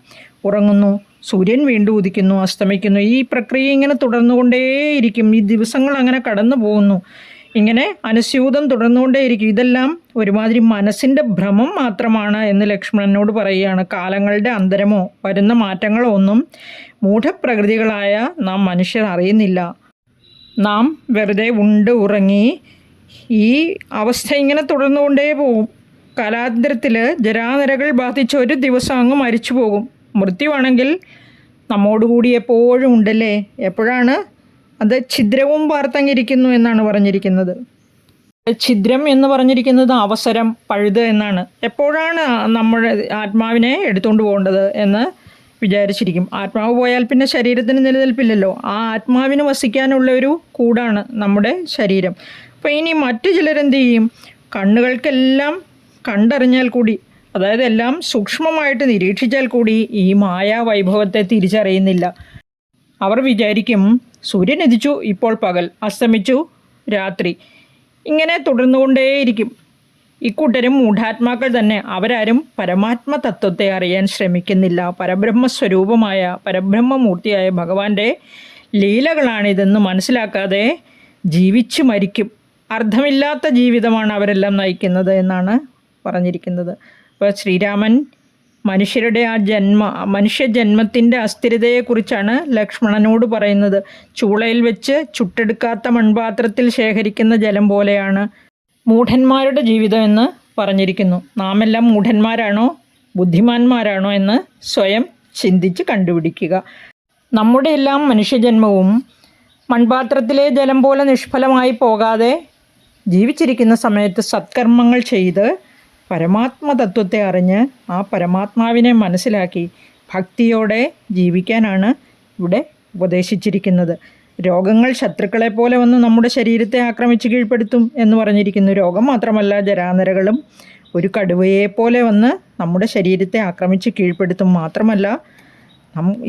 ഉറങ്ങുന്നു, സൂര്യൻ വീണ്ടും ഉദിക്കുന്നു, അസ്തമിക്കുന്നു. ഈ പ്രക്രിയ ഇങ്ങനെ തുടർന്നുകൊണ്ടേയിരിക്കും. ഈ ദിവസങ്ങൾ അങ്ങനെ കടന്നു പോകുന്നു. ഇങ്ങനെ അനുസ്യൂതം തുടർന്നുകൊണ്ടേയിരിക്കും. ഇതെല്ലാം ഒരുമാതിരി മനസ്സിൻ്റെ ഭ്രമം മാത്രമാണ് എന്ന് ലക്ഷ്മണനോട് പറയുകയാണ്. കാലങ്ങളുടെ അന്തരമോ വരുന്ന മാറ്റങ്ങളോ ഒന്നും മൂഢപ്രകൃതികളായ നാം മനുഷ്യർ അറിയുന്നില്ല. നാം വെറുതെ ഉണ്ട് ഉറങ്ങി ഈ അവസ്ഥ ഇങ്ങനെ തുടർന്നുകൊണ്ടേ പോകും. കാലാന്തരത്തിൽ ജരാനരകൾ ബാധിച്ച് ഒരു ദിവസം അങ്ങ് മരിച്ചു പോകും. മൃത്യുവാണെങ്കിൽ നമ്മോടുകൂടി എപ്പോഴും ഉണ്ടല്ലേ. എപ്പോഴാണ് അത് ഛിദ്രവും വാർത്തങ്ങിരിക്കുന്നു എന്നാണ് പറഞ്ഞിരിക്കുന്നത്. ഛിദ്രം എന്ന് പറഞ്ഞിരിക്കുന്നത് അവസരം, പഴുത് എന്നാണ്. എപ്പോഴാണ് നമ്മുടെ ആത്മാവിനെ എടുത്തുകൊണ്ട് പോകേണ്ടത് എന്ന് വിചാരിച്ചിരിക്കും. ആത്മാവ് പോയാൽ പിന്നെ ശരീരത്തിന് നിലനിൽപ്പില്ലല്ലോ. ആ ആത്മാവിന് വസിക്കാനുള്ള ഒരു കൂടാണ് നമ്മുടെ ശരീരം. അപ്പോൾ ഇനി മറ്റു ചിലരെന്ത് ചെയ്യും? കണ്ണുകൾക്കെല്ലാം കണ്ടറിഞ്ഞാൽ കൂടി, അതായത് എല്ലാം സൂക്ഷ്മമായിട്ട് നിരീക്ഷിച്ചാൽ കൂടി ഈ മായാവൈഭവത്തെ തിരിച്ചറിയുന്നില്ല. അവർ വിചാരിക്കും സൂര്യൻ ഉദിച്ചു, ഇപ്പോൾ പകൽ, അസ്തമിച്ചു, രാത്രി. ഇങ്ങനെ തുടർന്നുകൊണ്ടേയിരിക്കും. ഇക്കൂട്ടരും മൂഢാത്മാക്കൾ തന്നെ. അവരാരും പരമാത്മ തത്വത്തെ അറിയാൻ ശ്രമിക്കുന്നില്ല. പരബ്രഹ്മസ്വരൂപമായ പരബ്രഹ്മമൂർത്തിയായ ഭഗവാന്റെ ലീലകളാണിതെന്ന് മനസ്സിലാക്കാതെ ജീവിച്ചു മരിക്കും. അർത്ഥമില്ലാത്ത ജീവിതമാണ് അവരെല്ലാം നയിക്കുന്നത് എന്നാണ് പറഞ്ഞിരിക്കുന്നത്. അപ്പോൾ ശ്രീരാമൻ മനുഷ്യരുടെ മനുഷ്യജന്മത്തിൻ്റെ അസ്ഥിരതയെക്കുറിച്ചാണ് ലക്ഷ്മണനോട് പറയുന്നത്. ചൂളയിൽ വെച്ച് ചുട്ടെടുക്കാത്ത മൺപാത്രത്തിൽ ശേഖരിക്കുന്ന ജലം പോലെയാണ് മൂഢന്മാരുടെ ജീവിതം എന്ന് പറഞ്ഞിരിക്കുന്നു. നാമെല്ലാം മൂഢന്മാരാണോ ബുദ്ധിമാന്മാരാണോ എന്ന് സ്വയം ചിന്തിച്ച് കണ്ടുപിടിക്കുക. നമ്മുടെ എല്ലാം മനുഷ്യജന്മവും മൺപാത്രത്തിലെ ജലം പോലെ നിഷ്ഫലമായി പോകാതെ ജീവിച്ചിരിക്കുന്ന സമയത്ത് സത്കർമ്മങ്ങൾ ചെയ്ത് പരമാത്മതത്വത്തെ അറിഞ്ഞ് ആ പരമാത്മാവിനെ മനസ്സിലാക്കി ഭക്തിയോടെ ജീവിക്കാനാണ് ഇവിടെ ഉപദേശിച്ചിരിക്കുന്നത്. രോഗങ്ങൾ ശത്രുക്കളെ പോലെ വന്ന് നമ്മുടെ ശരീരത്തെ ആക്രമിച്ച് കീഴ്പ്പെടുത്തും എന്ന് പറഞ്ഞിരിക്കുന്നു. രോഗം മാത്രമല്ല, ജരാനരകളും ഒരു കടുവയെപ്പോലെ വന്ന് നമ്മുടെ ശരീരത്തെ ആക്രമിച്ച് കീഴ്പ്പെടുത്തും. മാത്രമല്ല,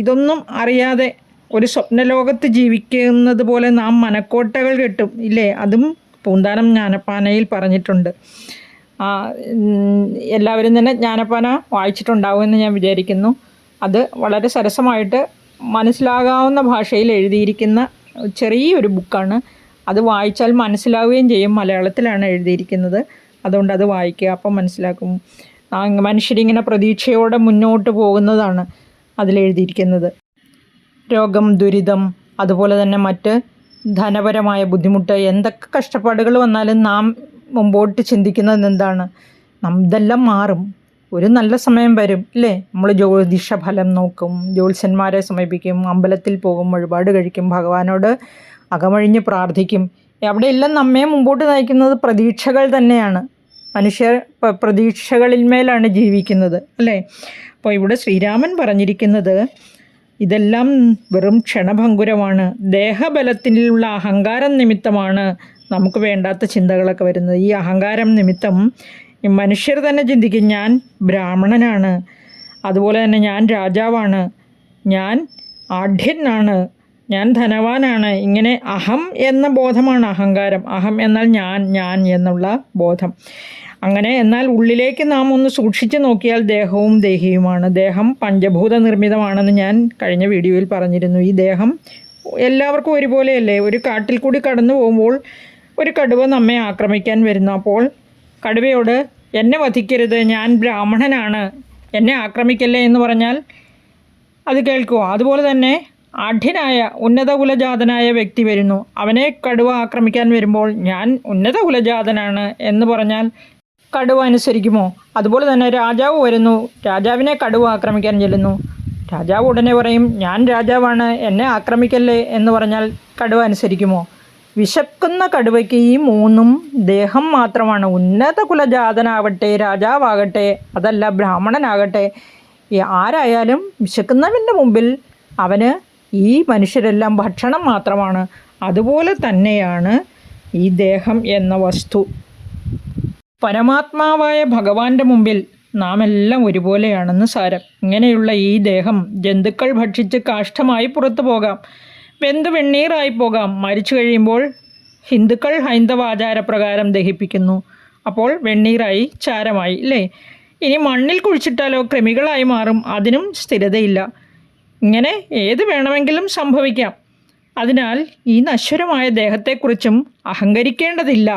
ഇതൊന്നും അറിയാതെ ഒരു സ്വപ്നലോകത്ത് ജീവിക്കുന്നത് പോലെ നാം മനക്കോട്ടകൾ കെട്ടും ഇല്ലേ? അതും പൂന്താനം ജ്ഞാനപ്പാനയിൽ പറഞ്ഞിട്ടുണ്ട്. എല്ലാവരും തന്നെ ജ്ഞാനപ്പാന വായിച്ചിട്ടുണ്ടാവുമെന്ന് ഞാൻ വിചാരിക്കുന്നു. അത് വളരെ സരസമായിട്ട് മനസ്സിലാകാവുന്ന ഭാഷയിൽ എഴുതിയിരിക്കുന്ന ചെറിയൊരു ബുക്കാണ്. അത് വായിച്ചാൽ മനസ്സിലാവുകയും ചെയ്യും. മലയാളത്തിലാണ് എഴുതിയിരിക്കുന്നത്. അതുകൊണ്ട് അത് വായിക്കുക, അപ്പം മനസ്സിലാക്കും. മനുഷ്യരിങ്ങനെ പ്രതീക്ഷയോടെ മുന്നോട്ട് പോകുന്നതാണ് അതിലെഴുതിയിരിക്കുന്നത്. രോഗം, ദുരിതം, അതുപോലെ തന്നെ മറ്റ് ധനപരമായ ബുദ്ധിമുട്ട്, എന്തൊക്കെ കഷ്ടപ്പാടുകൾ വന്നാലും നാം മുമ്പോട്ട് ചിന്തിക്കുന്നത് എന്താണ്? ഇതെല്ലാം മാറും, ഒരു നല്ല സമയം വരും ഇല്ലേ? നമ്മൾ ജ്യോതിഷ ഫലം നോക്കും, ജ്യോത്സ്യന്മാരെ സമീപിക്കും, അമ്പലത്തിൽ പോകും, വഴിപാട് കഴിക്കും, ഭഗവാനോട് അകമഴിഞ്ഞ് പ്രാർത്ഥിക്കും. അവിടെയെല്ലാം നമ്മെ മുമ്പോട്ട് നയിക്കുന്നത് പ്രതീക്ഷകൾ തന്നെയാണ്. മനുഷ്യർ പ്രതീക്ഷകളിന്മേലാണ് ജീവിക്കുന്നത് അല്ലേ? അപ്പോൾ ഇവിടെ ശ്രീരാമൻ പറഞ്ഞിരിക്കുന്നത് ഇതെല്ലാം വെറും ക്ഷണഭങ്കുരമാണ്. ദേഹബലത്തിലുള്ള അഹങ്കാരം നിമിത്തമാണ് നമുക്ക് വേണ്ടാത്ത ചിന്തകളൊക്കെ വരുന്നത്. ഈ അഹങ്കാരം നിമിത്തം മനുഷ്യർ തന്നെ ചിന്തിക്കും, ഞാൻ ബ്രാഹ്മണനാണ്, അതുപോലെ തന്നെ ഞാൻ രാജാവാണ്, ഞാൻ ആഢ്യനാണ്, ഞാൻ ധനവാനാണ്. ഇങ്ങനെ അഹം എന്ന ബോധമാണ് അഹങ്കാരം. അഹം എന്നാൽ ഞാൻ എന്നുള്ള ബോധം. അങ്ങനെ എന്നാൽ ഉള്ളിലേക്ക് നാം ഒന്ന് സൂക്ഷിച്ച് നോക്കിയാൽ ദേഹവും ദേഹിയുമാണ്. ദേഹം പഞ്ചഭൂത നിർമ്മിതമാണെന്ന് ഞാൻ കഴിഞ്ഞ വീഡിയോയിൽ പറഞ്ഞിരുന്നു. ഈ ദേഹം എല്ലാവർക്കും ഒരുപോലെയല്ലേ? ഒരു കാട്ടിൽ കൂടി കടന്നു പോകുമ്പോൾ ഒരു കടുവ നമ്മെ ആക്രമിക്കാൻ വരുന്നു. അപ്പോൾ കടുവയോട് എന്നെ വധിക്കരുത്, ഞാൻ ബ്രാഹ്മണനാണ്, എന്നെ ആക്രമിക്കല്ലേ എന്ന് പറഞ്ഞാൽ അത് കേൾക്കുമോ? അതുപോലെ തന്നെ ആഢ്യനായ ഉന്നത കുലജാതനായ വ്യക്തി വരുന്നു, അവനെ കടുവ ആക്രമിക്കാൻ വരുമ്പോൾ ഞാൻ ഉന്നത കുലജാതനാണ് എന്ന് പറഞ്ഞാൽ കടുവ അനുസരിക്കുമോ? അതുപോലെ തന്നെ രാജാവ് വരുന്നു, രാജാവിനെ കടുവ ആക്രമിക്കാൻ ചെല്ലുന്നു, രാജാവ് ഉടനെ പറയും ഞാൻ രാജാവാണ്, എന്നെ ആക്രമിക്കല്ലേ എന്ന് പറഞ്ഞാൽ കടുവ അനുസരിക്കുമോ? വിശക്കുന്ന കടുവയ്ക്ക് ഈ മൂന്നും ദേഹം മാത്രമാണ്. ഉന്നത കുലജാതനാവട്ടെ, രാജാവാകട്ടെ, അതല്ല ബ്രാഹ്മണനാകട്ടെ, ആരായാലും വിശക്കുന്നവൻ്റെ മുമ്പിൽ അവന് ഈ മനുഷ്യരെല്ലാം ഭക്ഷണം മാത്രമാണ്. അതുപോലെ തന്നെയാണ് ഈ ദേഹം എന്ന വസ്തു. പരമാത്മാവായ ഭഗവാന്റെ മുമ്പിൽ നാം എല്ലാം ഒരുപോലെയാണെന്ന് സാരം. ഇങ്ങനെയുള്ള ഈ ദേഹം ജന്തുക്കൾ ഭക്ഷിച്ച് കാഷ്ഠമായി പുറത്തു പോകാം, വെന്ത് വെണ്ണീറായി പോകാം, മരിച്ചു കഴിയുമ്പോൾ ഹിന്ദുക്കൾ ഹൈന്ദവ ആചാരപ്രകാരം ദഹിപ്പിക്കുന്നു. അപ്പോൾ വെണ്ണീറായി, ചാരമായി, അല്ലേ? ഇനി മണ്ണിൽ കുഴിച്ചിട്ടാലോ കൃമികളായി മാറും. അതിനും സ്ഥിരതയില്ല. ഇങ്ങനെ ഏത് വേണമെങ്കിലും സംഭവിക്കാം. അതിനാൽ ഈ നശ്വരമായ ദേഹത്തെക്കുറിച്ചും അഹങ്കരിക്കേണ്ടതില്ല.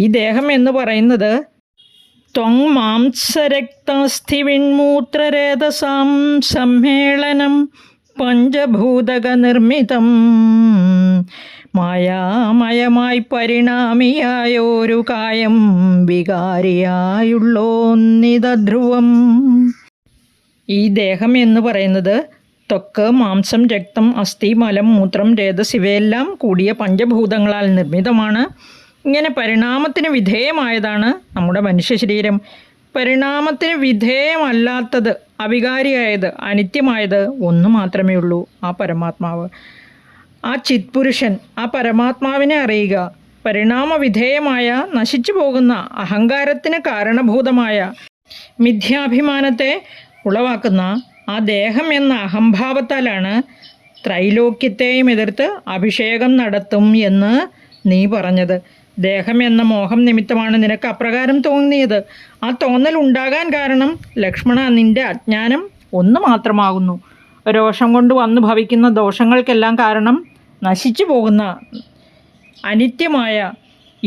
ഈ ദേഹം എന്ന് പറയുന്നത് ത്വങ് മാംസരക്താസ്ഥിവിൺമൂത്രരേതസാം സമ്മേളനം പഞ്ചഭൂതക നിർമ്മിതം മായാമയമായി പരിണാമിയായൊരു കായം വികാരിയായുള്ളോന്നിതധ്രുവം. ഈ ദേഹം എന്ന് പറയുന്നത് ത്വക്ക്, മാംസം, രക്തം, അസ്ഥി, മലം, മൂത്രം, രേതസ് ഇവയെല്ലാം കൂടിയ പഞ്ചഭൂതങ്ങളാൽ നിർമ്മിതമാണ്. ഇങ്ങനെ പരിണാമത്തിന് വിധേയമായതാണ് നമ്മുടെ മനുഷ്യ ശരീരം. പരിണാമത്തിന് വിധേയമല്ലാത്തത്, അവികാരിയായത്, അനിത്യമായത് ഒന്ന് മാത്രമേ ഉള്ളൂ, ആ പരമാത്മാവ്, ആ ചിത്പുരുഷൻ. ആ പരമാത്മാവിനെ അറിയുക. പരിണാമവിധേയമായ, നശിച്ചു പോകുന്ന, അഹങ്കാരത്തിന് കാരണഭൂതമായ, മിഥ്യാഭിമാനത്തെ ഉളവാക്കുന്ന ആ ദേഹം എന്ന അഹംഭാവത്താലാണ് ത്രൈലോക്യത്തെയും എതിർത്ത് അഭിഷേകം നടത്തും എന്ന് നീ പറഞ്ഞത്. ദേഹം എന്ന മോഹം നിമിത്തമാണ് നിനക്ക് അപ്രകാരം തോന്നിയത്. ആ തോന്നൽ ഉണ്ടാകാൻ കാരണം ലക്ഷ്മണ, നിന്റെ അജ്ഞാനം ഒന്ന് മാത്രമാകുന്നു. രോഷം കൊണ്ട് വന്നു ഭവിക്കുന്ന ദോഷങ്ങൾക്കെല്ലാം കാരണം നശിച്ചു പോകുന്ന അനിത്യമായ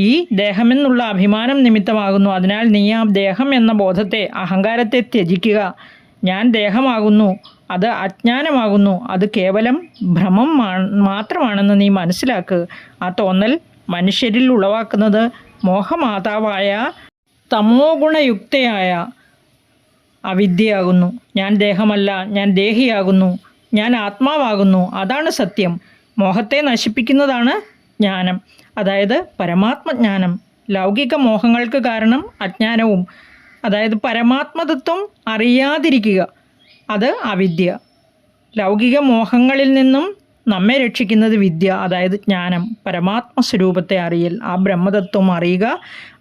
ഈ ദേഹമെന്നുള്ള അഭിമാനം നിമിത്തമാകുന്നു. അതിനാൽ നീ ആ ദേഹം എന്ന ബോധത്തെ, അഹങ്കാരത്തെ ത്യജിക്കുക. ഞാൻ ദേഹമാകുന്നു, അത് അജ്ഞാനമാകുന്നു, അത് കേവലം ഭ്രമം മാത്രമാണെന്ന് നീ മനസ്സിലാക്കുക. ആ തോന്നൽ മനുഷ്യരിൽ ഉളവാക്കുന്നത് മോഹമാതാവായ തമോ ഗുണയുക്തയായ അവിദ്യയാകുന്നു. ഞാൻ ദേഹമല്ല, ഞാൻ ദേഹിയാകുന്നു, ഞാൻ ആത്മാവാകുന്നു, അതാണ് സത്യം. മോഹത്തെ നശിപ്പിക്കുന്നതാണ് ജ്ഞാനം, അതായത് പരമാത്മജ്ഞാനം. ലൗകിക മോഹങ്ങൾക്ക് കാരണം അജ്ഞാനവും, അതായത് പരമാത്മതത്വം അറിയാതിരിക്കുക, അത് അവിദ്യ. ലൗകിക മോഹങ്ങളിൽ നിന്നും നമ്മെ രക്ഷിക്കുന്നത് വിദ്യ, അതായത് ജ്ഞാനം, പരമാത്മസ്വരൂപത്തെ അറിയൽ, ആ ബ്രഹ്മതത്വം അറിയുക.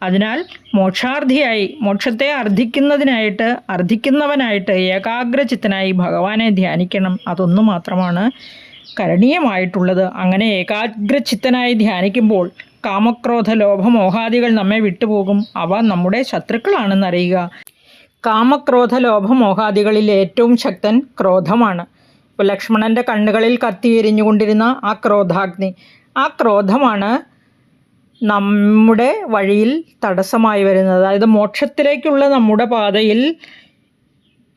അതിനാൽ മോക്ഷാർത്ഥിയായി, മോക്ഷത്തെ അർത്ഥിക്കുന്നവനായിട്ട് ഏകാഗ്രചിത്തനായി ഭഗവാനെ ധ്യാനിക്കണം. അതൊന്നു മാത്രമാണ് കരണീയമായിട്ടുള്ളത്. അങ്ങനെ ഏകാഗ്രചിത്തനായി ധ്യാനിക്കുമ്പോൾ കാമക്രോധ ലോഭമോഹാദികൾ നമ്മെ വിട്ടുപോകും. അവ നമ്മുടെ ശത്രുക്കളാണെന്നറിയുക. കാമക്രോധ ലോഭമോഹാദികളിൽ ഏറ്റവും ശക്തൻ ക്രോധമാണ്. ഇപ്പോൾ ലക്ഷ്മണൻ്റെ കണ്ണുകളിൽ കത്തിയെരിഞ്ഞുകൊണ്ടിരുന്ന ആ ക്രോധാഗ്നി, ആ ക്രോധമാണ് നമ്മുടെ വഴിയിൽ തടസ്സമായി വരുന്നത്. അതായത് മോക്ഷത്തിലേക്കുള്ള നമ്മുടെ പാതയിൽ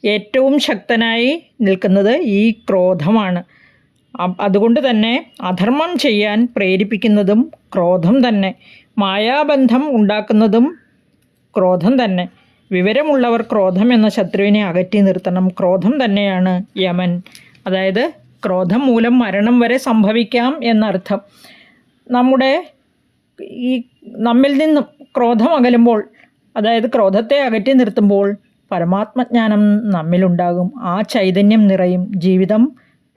ഏറ്റവും ശക്തനായി നിൽക്കുന്നത് ഈ ക്രോധമാണ്. അതുകൊണ്ട് തന്നെ അധർമ്മം ചെയ്യാൻ പ്രേരിപ്പിക്കുന്നതും ക്രോധം തന്നെ. മായാബന്ധം ഉണ്ടാക്കുന്നതും ക്രോധം തന്നെ. വിവരമുള്ളവർ ക്രോധം എന്ന ശത്രുവിനെ അകറ്റി നിർത്തണം. ക്രോധം തന്നെയാണ് യമൻ. അതായത് ക്രോധം മൂലം മരണം വരെ സംഭവിക്കാം എന്നർത്ഥം. നമ്മിൽ നിന്നും ക്രോധം അകലുമ്പോൾ, അതായത് ക്രോധത്തെ അകറ്റി നിർത്തുമ്പോൾ പരമാത്മജ്ഞാനം നമ്മിലുണ്ടാകും. ആ ചൈതന്യം നിറയും, ജീവിതം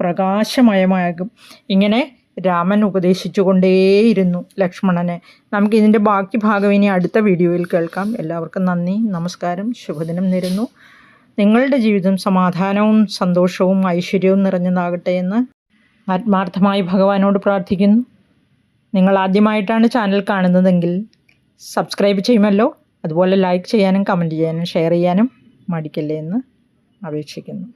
പ്രകാശമയമാകും. ഇങ്ങനെ രാമൻ ഉപദേശിച്ചുകൊണ്ടേയിരുന്നു ലക്ഷ്മണനെ. നമുക്കിതിൻ്റെ ബാക്കി ഭാഗം ഇനി അടുത്ത വീഡിയോയിൽ കേൾക്കാം. എല്ലാവർക്കും നന്ദി, നമസ്കാരം, ശുഭദിനം നേരുന്നു. നിങ്ങളുടെ ജീവിതം സമാധാനവും സന്തോഷവും ഐശ്വര്യവും നിറഞ്ഞതാകട്ടെ എന്ന് ആത്മാർത്ഥമായി ഭഗവാനോട് പ്രാർത്ഥിക്കുന്നു. നിങ്ങൾ ആദ്യമായിട്ടാണ് ചാനൽ കാണുന്നതെങ്കിൽ സബ്സ്ക്രൈബ് ചെയ്യുമല്ലോ. അതുപോലെ ലൈക്ക് ചെയ്യാനും കമൻറ്റ് ചെയ്യാനും ഷെയർ ചെയ്യാനും മടിക്കല്ലേ എന്ന് അപേക്ഷിക്കുന്നു.